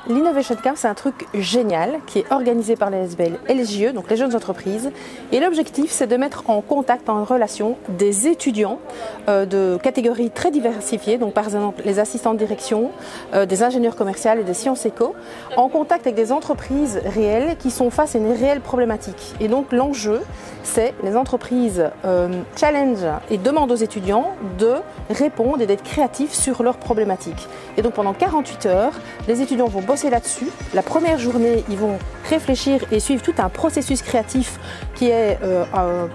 L'Innovation Camp, c'est un truc génial qui est organisé par la SBL et les JE, donc les jeunes entreprises. Et l'objectif, c'est de mettre en contact, en relation, des étudiants de catégories très diversifiées, donc par exemple les assistants de direction, des ingénieurs commerciaux et des sciences éco, en contact avec des entreprises réelles qui sont face à une réelle problématique. Et donc l'enjeu, c'est les entreprises challenge et demandent aux étudiants de répondre et d'être créatifs sur leurs problématiques. Et donc pendant 48 heures, les étudiants vont bosser là-dessus. La première journée, ils vont réfléchir et suivre tout un processus créatif qui est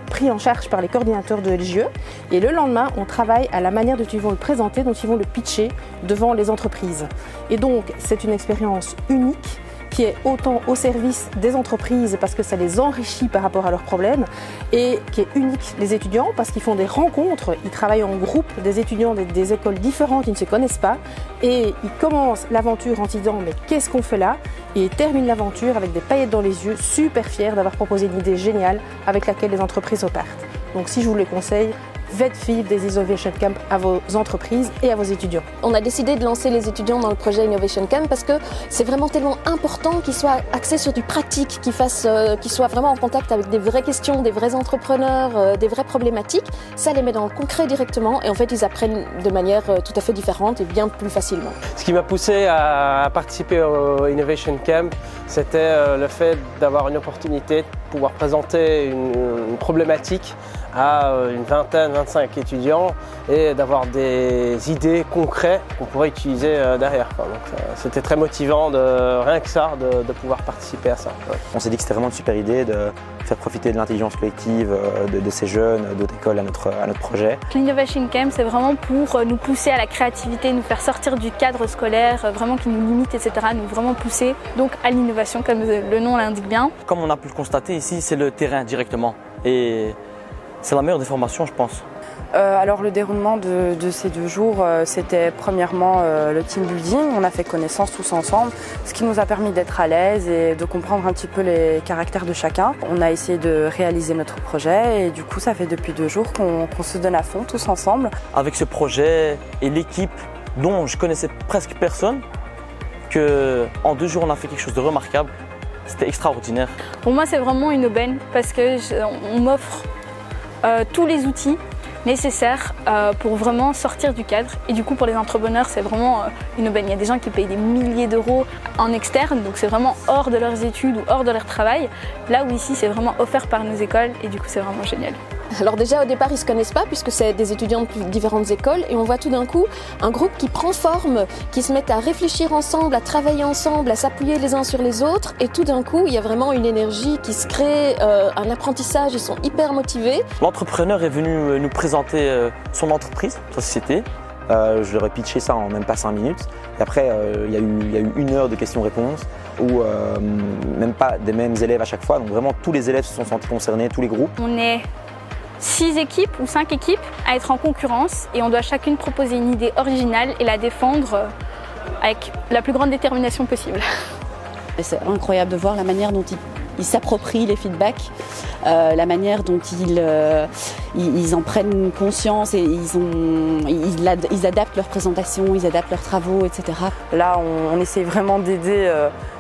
pris en charge par les coordinateurs de LGE. Et le lendemain, on travaille à la manière dont ils vont le présenter, dont ils vont le pitcher devant les entreprises. Et donc, c'est une expérience unique qui est autant au service des entreprises parce que ça les enrichit par rapport à leurs problèmes et qui est unique les étudiants parce qu'ils font des rencontres, ils travaillent en groupe, des étudiants des écoles différentes, ils ne se connaissent pas et ils commencent l'aventure en se disant mais qu'est-ce qu'on fait là, et ils terminent l'aventure avec des paillettes dans les yeux, super fiers d'avoir proposé une idée géniale avec laquelle les entreprises repartent. Donc si je vous le conseille, faites vivre des Innovation Camp à vos entreprises et à vos étudiants. On a décidé de lancer les étudiants dans le projet Innovation Camp parce que c'est vraiment tellement important qu'ils soient axés sur du pratique, qu'ils soient vraiment en contact avec des vraies questions, des vrais entrepreneurs, des vraies problématiques. Ça les met dans le concret directement et en fait ils apprennent de manière tout à fait différente et bien plus facilement. Ce qui m'a poussé à participer au Innovation Camp, c'était le fait d'avoir une opportunité de pouvoir présenter une problématique à une vingtaine, 25 étudiants et d'avoir des idées concrètes qu'on pourrait utiliser derrière. Donc c'était très motivant, rien que ça, de pouvoir participer à ça. On s'est dit que c'était vraiment une super idée de faire profiter de l'intelligence collective de ces jeunes, d'autres écoles à notre projet. L'Innovation Camp, c'est vraiment pour nous pousser à la créativité, nous faire sortir du cadre scolaire, vraiment qui nous limite, etc., nous vraiment pousser donc à l'innovation, comme le nom l'indique bien. Comme on a pu le constater ici, c'est le terrain directement et c'est la meilleure des formations, je pense. Alors le déroulement de ces 2 jours, c'était premièrement le team building. On a fait connaissance tous ensemble, ce qui nous a permis d'être à l'aise et de comprendre un petit peu les caractères de chacun. On a essayé de réaliser notre projet et du coup ça fait depuis 2 jours qu'on se donne à fond tous ensemble. Avec ce projet et l'équipe dont je connaissais presque personne, qu'en 2 jours on a fait quelque chose de remarquable, c'était extraordinaire. Pour moi c'est vraiment une aubaine parce qu'on m'offre tous les outils nécessaires pour vraiment sortir du cadre et du coup pour les entrepreneurs c'est vraiment une aubaine. Il y a des gens qui payent des milliers d'euros en externe, donc c'est vraiment hors de leurs études ou hors de leur travail, là où ici c'est vraiment offert par nos écoles et du coup c'est vraiment génial. Alors déjà au départ ils ne se connaissent pas puisque c'est des étudiants de différentes écoles et on voit tout d'un coup un groupe qui prend forme, qui se met à réfléchir ensemble, à travailler ensemble, à s'appuyer les uns sur les autres et tout d'un coup il y a vraiment une énergie qui se crée, un apprentissage, ils sont hyper motivés. L'entrepreneur est venu nous présenter son entreprise, sa société. Je leur ai pitché ça en même pas 5 minutes. Et après, il y a eu 1 heure de questions-réponses où même pas des mêmes élèves à chaque fois. Donc vraiment, tous les élèves se sont sentis concernés, tous les groupes. On est 6 équipes ou 5 équipes à être en concurrence et on doit chacune proposer une idée originale et la défendre avec la plus grande détermination possible. C'est incroyable de voir la manière dont ils s'approprient les feedbacks, la manière dont ils en prennent conscience et ils adaptent leurs présentations, ils adaptent leurs travaux, etc. Là, on essaie vraiment d'aider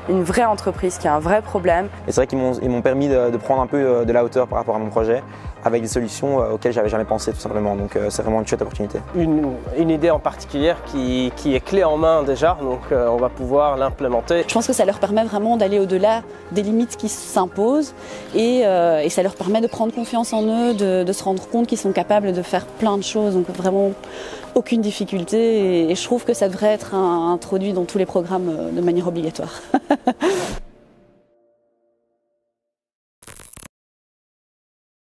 une vraie entreprise qui a un vrai problème. Et c'est vrai qu'ils m'ont permis de prendre un peu de la hauteur par rapport à mon projet, avec des solutions auxquelles j'avais jamais pensé tout simplement. Donc c'est vraiment une chouette opportunité. Une idée en particulier qui est clé en main déjà, donc on va pouvoir l'implémenter. Je pense que ça leur permet vraiment d'aller au-delà des limites qui s'imposent et ça leur permet de prendre confiance en eux, de se rendre compte qu'ils sont capables de faire plein de choses. Donc vraiment aucune difficulté et je trouve que ça devrait être introduit dans tous les programmes de manière obligatoire.